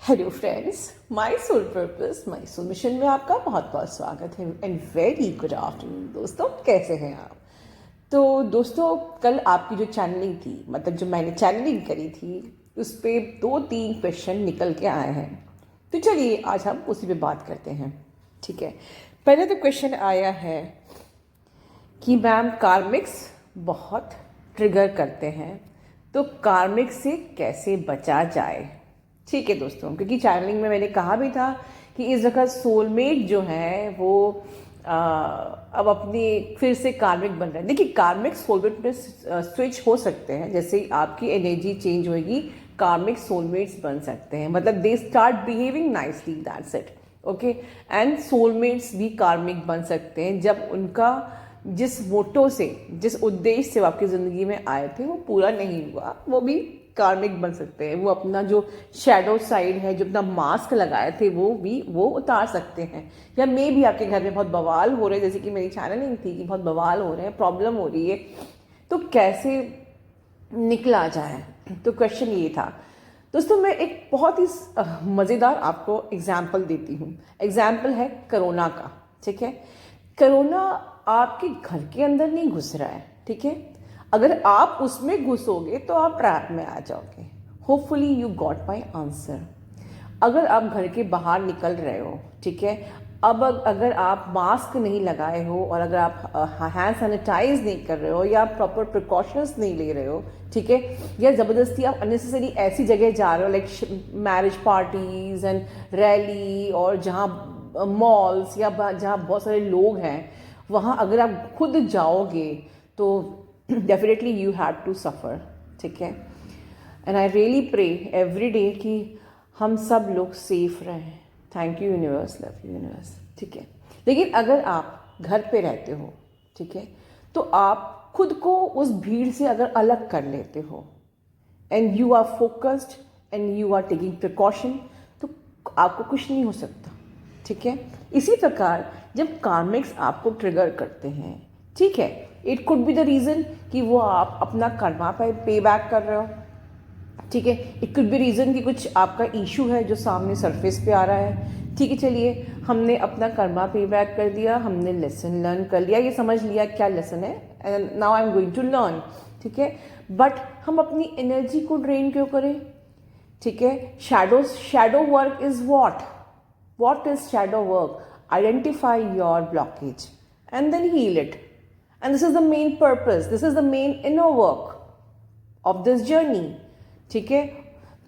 Hello friends, my soul purpose my soul mission में आपका बहुत बहुत स्वागत है एंड वेरी गुड आफ्टरनून। दोस्तों, कैसे हैं आप? तो दोस्तों, कल आपकी जो चैनलिंग थी, मतलब जो मैंने चैनलिंग करी थी, उस पर 2-3 क्वेश्चन निकल के आए हैं। तो चलिए आज हम उसी पे बात करते हैं। ठीक है, पहले तो क्वेश्चन आया है कि मैम कार्मिक्स बहुत ट्रिगर करते हैं, तो कार्मिक से कैसे बचा जाए। ठीक है दोस्तों, क्योंकि चैनलिंग में मैंने कहा भी था कि इस जगह सोलमेट जो है वो अब अपनी फिर से कार्मिक बन रहे हैं। देखिए, कार्मिक सोलमेट में स्विच हो सकते हैं, जैसे ही आपकी एनर्जी चेंज होगी कार्मिक सोलमेट्स बन सकते हैं। मतलब they start behaving nicely, that's it. Okay, and soulmates भी कार्मिक बन सकते हैं जब उनका जिस मोटो से, जिस उद्देश्य से वो आपकी ज़िंदगी में आए थे वो पूरा नहीं हुआ, वो भी कार्मिक बन सकते हैं। वो अपना जो शैडो साइड है, जो अपना मास्क लगाए थे, वो उतार सकते हैं। या मे भी आपके घर में बहुत बवाल हो रहे हैं, जैसे कि मेरी चैनलिंग थी कि बहुत बवाल हो रहे हैं, प्रॉब्लम हो रही है, तो कैसे निकला जाए। तो क्वेश्चन ये था दोस्तों। मैं एक बहुत ही मज़ेदार आपको एग्जाम्पल देती हूँ। एग्जाम्पल है कोरोना का। ठीक है, कोरोना आपके घर के अंदर नहीं घुस रहा है। ठीक है, अगर आप उसमें घुसोगे तो आप ट्रैप में आ जाओगे। Hopefully you got my answer. अगर आप घर के बाहर निकल रहे हो, ठीक है, अब अगर आप मास्क नहीं लगाए हो और अगर आप हैंड सैनिटाइज नहीं कर रहे हो या प्रॉपर प्रिकॉशंस नहीं ले रहे हो, ठीक है, या ज़बरदस्ती आप अननेसेसरी ऐसी जगह जा रहे हो like marriage parties and rally, और जहाँ मॉल्स या जहाँ बहुत सारे लोग हैं, वहाँ अगर आप खुद जाओगे तो definitely you have to suffer. ठीक है, and I really pray every day कि हम सब लोग सेफ रहें। Thank you universe, love you universe. ठीक है, लेकिन अगर आप घर पे रहते हो, ठीक है, तो आप खुद को उस भीड़ से अगर अलग कर लेते हो and you are focused and you are taking precaution, तो आपको कुछ नहीं हो सकता। ठीक है, इसी प्रकार जब कार्मिक्स आपको ट्रिगर करते हैं, ठीक है, it could be the reason कि वो आप अपना कर्मा पे बैक कर रहे हो। ठीक है, इट कुड बी रीज़न कि कुछ आपका इशू है जो सामने सरफेस पे आ रहा है। ठीक है, चलिए हमने अपना कर्मा पे बैक कर दिया, हमने लेसन लर्न कर लिया, ये समझ लिया क्या लेसन है, and now I am going to learn. ठीक है, बट हम अपनी एनर्जी को ड्रेन क्यों करें? ठीक है, shadow work is what is shadow work? Identify your blockage and then heal it. And this is the main purpose, this is the main inner work of this journey. ठीक है,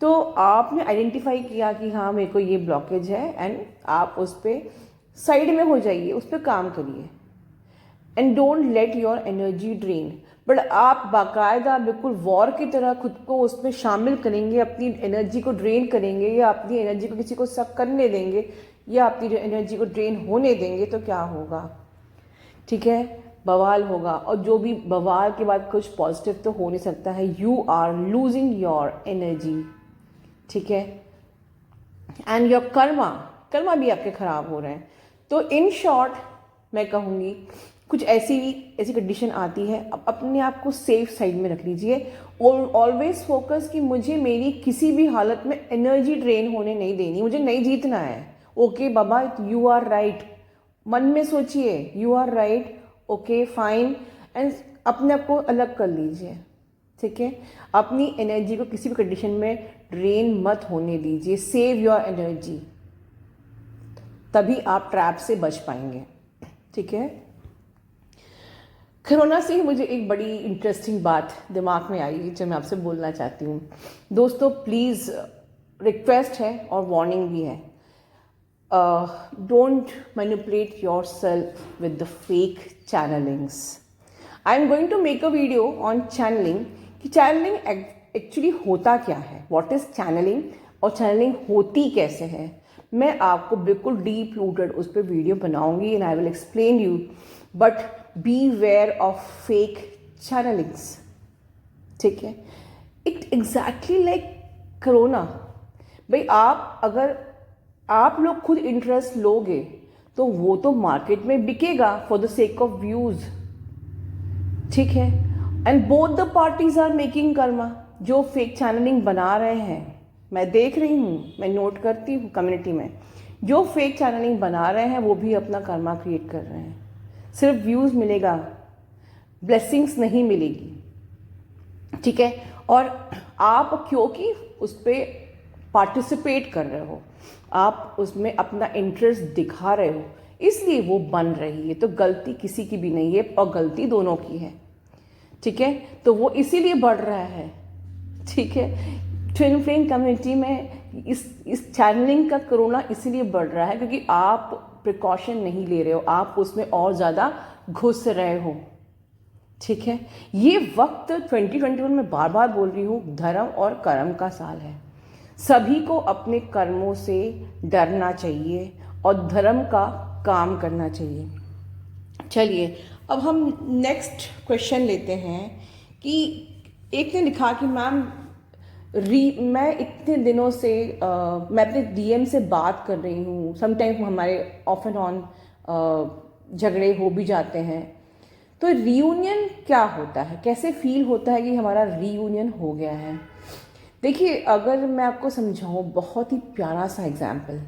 तो आपने identify किया कि हाँ मेरे को ये ब्लॉकेज है, एंड आप उस पर साइड में हो जाइए, उस पर काम करिए and don't let your energy drain. But आप बाकायदा बिल्कुल वॉर की तरह खुद को उसमें शामिल करेंगे, अपनी एनर्जी को ड्रेन करेंगे, या अपनी एनर्जी को किसी को सक करने देंगे, या अपनी एनर्जी को ड्रेन होने देंगे, तो क्या होगा? ठीक है, बवाल होगा। और जो भी बवाल के बाद कुछ पॉजिटिव तो हो नहीं सकता है। You are losing your energy. ठीक है, एंड योर कर्मा भी आपके खराब हो रहे हैं। तो इन शॉर्ट मैं कहूँगी कुछ ऐसी कंडीशन आती है, अब अपने आप को सेफ साइड में रख लीजिए और ऑलवेज फोकस कि मुझे मेरी किसी भी हालत में एनर्जी ड्रेन होने नहीं देनी, मुझे नहीं जीतना है। ओके बाबा, यू आर राइट, मन में सोचिए you are right, okay fine, and अपने आप को अलग कर लीजिए। ठीक है, अपनी एनर्जी को किसी भी कंडीशन में ड्रेन मत होने दीजिए। सेव योर एनर्जी, तभी आप ट्रैप से बच पाएंगे। ठीक है, कोरोना से ही मुझे एक बड़ी इंटरेस्टिंग बात दिमाग में आई जो मैं आपसे बोलना चाहती हूँ। दोस्तों प्लीज़, रिक्वेस्ट है और वार्निंग भी है, don't manipulate yourself with the fake channellings. I am going to make a video on channelling कि चैनलिंग एक्चुअली होता क्या है, व्हाट इज़ चैनलिंग, और चैनलिंग होती कैसे है। मैं आपको बिल्कुल डीप रूटेड उस पर वीडियो बनाऊंगी and I will explain you, but beware of fake channellings. ठीक है, इट एग्जैक्टली लाइक कोरोना। भाई अगर आप लोग खुद इंटरेस्ट लोगे तो वो तो मार्केट में बिकेगा for the sake of views. ठीक है, and both the parties are making karma. जो फेक चैनलिंग बना रहे हैं मैं देख रही हूँ, मैं नोट करती हूँ कम्युनिटी में जो फेक चैनलिंग बना रहे हैं वो भी अपना कर्मा क्रिएट कर रहे हैं। सिर्फ व्यूज़ मिलेगा, ब्लेसिंग्स नहीं मिलेगी, ठीक है। और आप क्योंकि उस पर पार्टिसिपेट कर रहे हो, आप उसमें अपना इंटरेस्ट दिखा रहे हो, इसलिए वो बन रही है। तो गलती किसी की भी नहीं है और गलती दोनों की है, ठीक है। तो वो इसीलिए बढ़ रहा है, ठीक है। ट्विन फ्लेम कम्युनिटी में इस चैनलिंग का कोरोना इसीलिए बढ़ रहा है क्योंकि आप प्रिकॉशन नहीं ले रहे हो, आप उसमें और ज़्यादा घुस रहे हो, ठीक है। ये वक्त 2021 में बार बार बोल रही हूँ, धर्म और कर्म का साल है। सभी को अपने कर्मों से डरना चाहिए और धर्म का काम करना चाहिए। चलिए अब हम नेक्स्ट क्वेश्चन लेते हैं कि एक ने लिखा कि मैम मैं इतने दिनों से मैं अपने डीएम से बात कर रही हूँ, समटाइम हमारे ऑफ एंड ऑन झगड़े हो भी जाते हैं, तो रीयूनियन क्या होता है, कैसे फील होता है कि हमारा रीयूनियन हो गया है। देखिए अगर मैं आपको समझाऊँ, बहुत ही प्यारा सा example,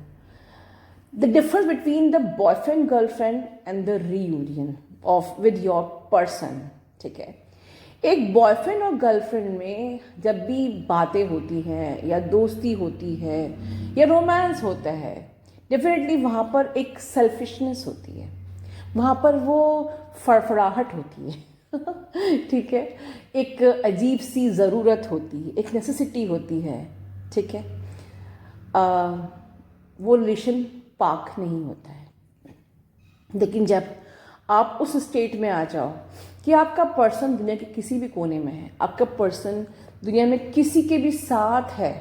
the difference between the boyfriend girlfriend and the reunion of with your person, ठीक है। एक बॉयफ्रेंड और गर्लफ्रेंड में जब भी बातें होती हैं या दोस्ती होती है या रोमांस होता है, डेफिनेटली वहाँ पर एक सेल्फिशनेस होती है, वहाँ पर वो फड़फड़ाहट होती है ठीक है, एक अजीब सी ज़रूरत होती है, एक नेसेसिटी होती है, ठीक है। वो रिलेशन पाक नहीं होता है। लेकिन जब आप उस स्टेट में आ जाओ कि आपका पर्सन दुनिया के किसी भी कोने में है, आपका पर्सन दुनिया में किसी के भी साथ है,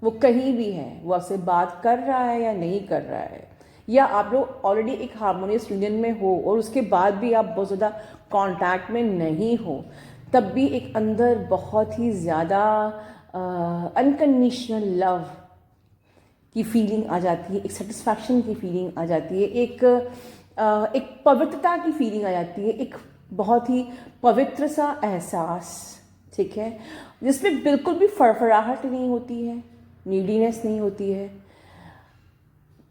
वो कहीं भी है, वो आपसे बात कर रहा है या नहीं कर रहा है, या आप लोग ऑलरेडी एक हार्मोनियस यूनियन में हो और उसके बाद भी आप बहुत ज़्यादा कांटेक्ट में नहीं हो, तब भी एक अंदर बहुत ही ज़्यादा अनकंडीशनल लव की फीलिंग आ जाती है, एक सेटिस्फैक्शन की फीलिंग आ जाती है, एक पवित्रता की फीलिंग आ जाती है, एक बहुत ही पवित्र सा एहसास, ठीक है, जिसमें बिल्कुल भी फड़फड़ाहट नहीं होती है, नीडीनेस नहीं होती है,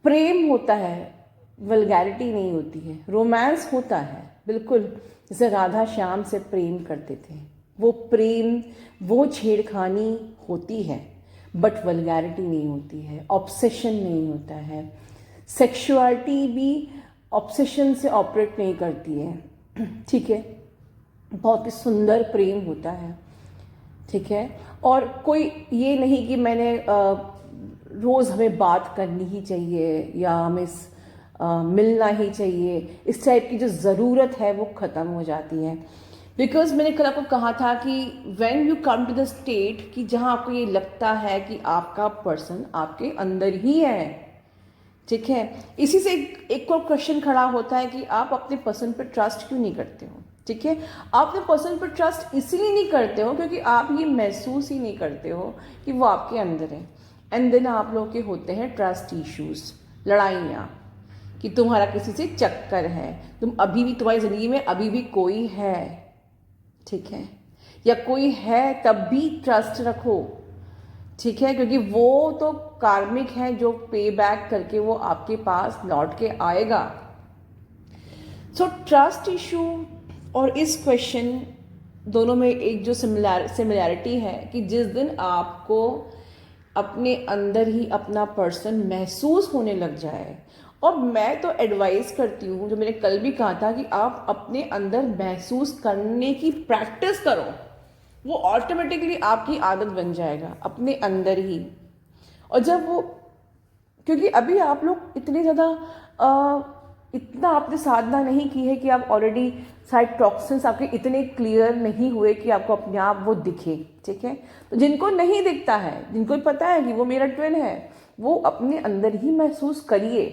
प्रेम होता है, वल्गैरिटी नहीं होती है, रोमांस होता है, बिल्कुल जैसे राधा श्याम से प्रेम करते थे, वो प्रेम, वो छेड़खानी होती है, बट वल्गैरिटी नहीं होती है, ऑब्सेशन नहीं होता है, सेक्सुअलिटी भी ऑब्सेशन से ऑपरेट नहीं करती है, ठीक है। बहुत ही सुंदर प्रेम होता है, ठीक है। और कोई ये नहीं कि मैंने रोज़ हमें बात करनी ही चाहिए या हमें मिलना ही चाहिए, इस टाइप की जो ज़रूरत है वो ख़त्म हो जाती है। बिकॉज मैंने कल आपको कहा था कि when you come to the state कि जहाँ आपको ये लगता है कि आपका पर्सन आपके अंदर ही है, ठीक है, इसी से एक और क्वेश्चन खड़ा होता है कि आप अपने पर्सन पर ट्रस्ट क्यों नहीं करते हो, ठीक है। आप अपने पर्सन पर ट्रस्ट इसलिए नहीं करते हो क्योंकि आप ये महसूस ही नहीं करते हो कि वो आपके अंदर है। एंड देन आप लोग के होते हैं ट्रस्ट इश्यूज, लड़ाइयाँ, कि तुम्हारा किसी से चक्कर है, तुम अभी भी, तुम्हारी ज़िंदगी में अभी भी कोई है, ठीक है, या कोई है तब भी ट्रस्ट रखो, ठीक है, क्योंकि वो तो कार्मिक है जो पे बैक करके वो आपके पास लौट के आएगा। सो ट्रस्ट इशू और इस क्वेश्चन दोनों में एक जो सिमिलैरिटी है कि जिस दिन आपको अपने अंदर ही अपना पर्सन महसूस होने लग जाए, और मैं तो एडवाइस करती हूँ, जो मैंने कल भी कहा था, कि आप अपने अंदर महसूस करने की प्रैक्टिस करो, वो ऑटोमेटिकली आपकी आदत बन जाएगा अपने अंदर ही। और जब वो, क्योंकि अभी आप लोग इतने ज़्यादा इतना आपने साधना नहीं की है कि आप ऑलरेडी साइड टॉक्सिन्स आपके इतने क्लियर नहीं हुए कि आपको अपने आप वो दिखे, ठीक है। तो जिनको नहीं दिखता है, जिनको पता है कि वो मेरा ट्विन है, वो अपने अंदर ही महसूस करिए।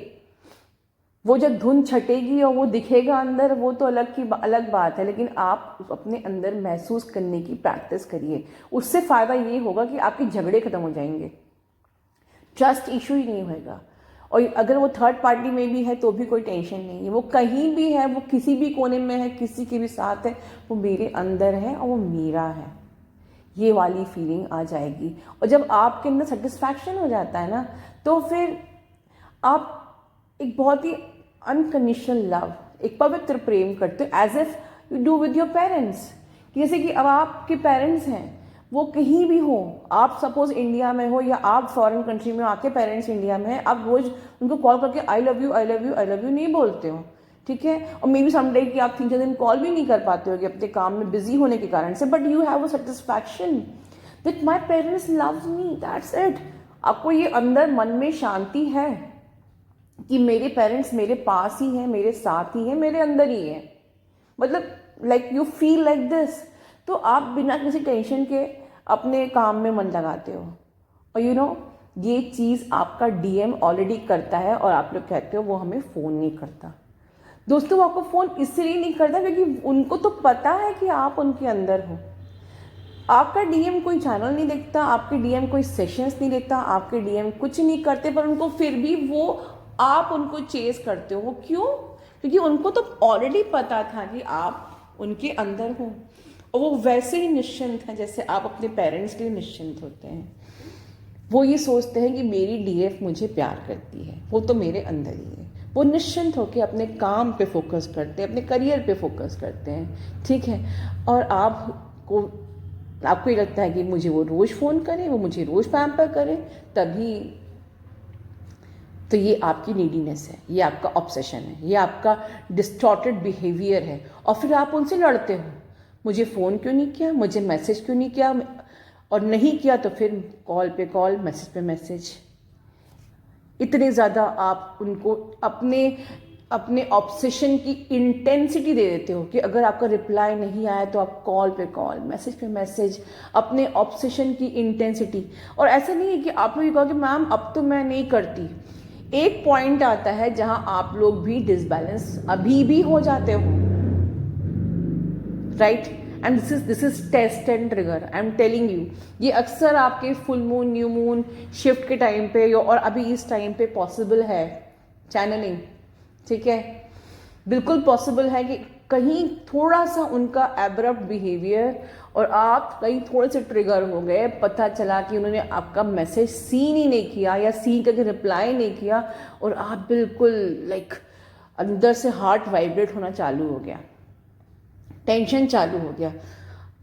वो जब धुन छटेगी और वो दिखेगा अंदर, वो तो अलग बात है, लेकिन आप अपने अंदर महसूस करने की प्रैक्टिस करिए। उससे फ़ायदा ये होगा कि आपके झगड़े खत्म हो जाएंगे, ट्रस्ट इशू ही नहीं होगा। और अगर वो थर्ड पार्टी में भी है तो भी कोई टेंशन नहीं है, वो कहीं भी है, वो किसी भी कोने में है, किसी के भी साथ है, वो मेरे अंदर है और वो मेरा है। ये वाली फीलिंग आ जाएगी। और जब आपके अंदर सेटिस्फैक्शन हो जाता है ना, तो फिर आप एक बहुत ही अनकंडीशनल लव, एक पवित्र प्रेम करते हो, as if you do with your parents. जैसे कि अब आपके पेरेंट्स हैं, वो कहीं भी हो, आप सपोज इंडिया में हो या आप फॉरेन कंट्री में हो, आपके पेरेंट्स इंडिया में हैं, आप रोज उनको कॉल करके I love you, I love you, I love you नहीं बोलते हो, ठीक है। और मे बी समडे कि आप 3-4 दिन कॉल भी नहीं कर पाते हो कि अपने काम में बिजी होने के कारण से, but you have a satisfaction that my parents love me, that's it. आपको ये अंदर मन में शांति है कि मेरे पेरेंट्स मेरे पास ही हैं, मेरे साथ ही हैं, मेरे अंदर ही हैं, मतलब like you feel like this. तो आप बिना किसी टेंशन के अपने काम में मन लगाते हो। और यू नो ये चीज़ आपका डीएम ऑलरेडी करता है, और आप लोग कहते हो वो हमें फ़ोन नहीं करता। दोस्तों, वो आपको फ़ोन इसलिए नहीं करता क्योंकि उनको तो पता है कि आप उनके अंदर हो। आपका डीएम कोई चैनल नहीं देखता, आपके डीएम कोई सेशंस नहीं देखता, आपके डीएम कुछ नहीं करते, पर उनको फिर भी वो आप उनको चेस करते हो। क्यों? क्योंकि उनको तो ऑलरेडी पता था कि आप उनके अंदर हो, और वो वैसे ही निश्चिंत हैं जैसे आप अपने पेरेंट्स के लिए निश्चिंत होते हैं। वो ये सोचते हैं कि मेरी डीएफ मुझे प्यार करती है, वो तो मेरे अंदर ही है। वो निश्चिंत होकर अपने काम पे फोकस करते हैं, अपने करियर पे फोकस करते हैं, ठीक है। और आपको ये लगता है कि मुझे वो रोज़ फ़ोन करे, वो मुझे रोज़ पैम्पर करे, तभी। तो ये आपकी नीडीनेस है, ये आपका ऑब्सेशन है, ये आपका डिस्टॉर्टेड बिहेवियर है। और फिर आप उनसे लड़ते हो, मुझे फ़ोन क्यों नहीं किया, मुझे मैसेज क्यों नहीं किया, और नहीं किया तो फिर कॉल पे कॉल, मैसेज पे मैसेज। इतने ज़्यादा आप उनको अपने ऑब्सेशन की इंटेंसिटी दे देते हो कि अगर आपका रिप्लाई नहीं आया तो आप कॉल पे कॉल, मैसेज पे मैसेज, अपने ऑब्सेशन की इंटेंसिटी। और ऐसा नहीं है कि आप लोग ये कहो कि मैम अब तो मैं नहीं करती। एक पॉइंट आता है जहां आप लोग भी डिसबैलेंस अभी भी हो जाते हो, right. And this is test and trigger, I am telling you. ये अक्सर आपके full moon, new moon, shift के टाइम पे और अभी इस टाइम पे पॉसिबल है चैनलिंग, ठीक है। बिल्कुल पॉसिबल है कि कहीं थोड़ा सा उनका एब्रप्ट बिहेवियर और आप कहीं थोड़े से ट्रिगर हो गए, पता चला कि उन्होंने आपका मैसेज सीन ही नहीं किया या सीन करके रिप्लाई नहीं किया, और आप बिल्कुल लाइक अंदर से हार्ट वाइब्रेट होना चालू हो गया, टेंशन चालू हो गया।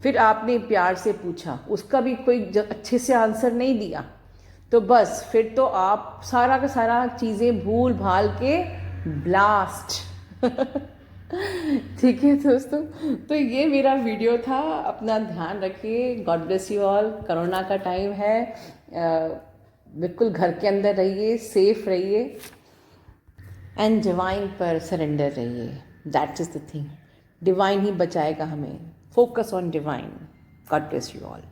फिर आपने प्यार से पूछा, उसका भी कोई अच्छे से आंसर नहीं दिया, तो बस फिर तो आप सारा का सारा चीज़ें भूल भाल के ब्लास्ट। ठीक है दोस्तों, तो ये मेरा वीडियो था। अपना ध्यान रखिए, God bless you all. Corona का टाइम है, बिल्कुल घर के अंदर रहिए, सेफ रहिए, एंड डिवाइन पर सरेंडर रहिए। That is the thing, divine ही बचाएगा हमें। Focus on divine. God bless you all.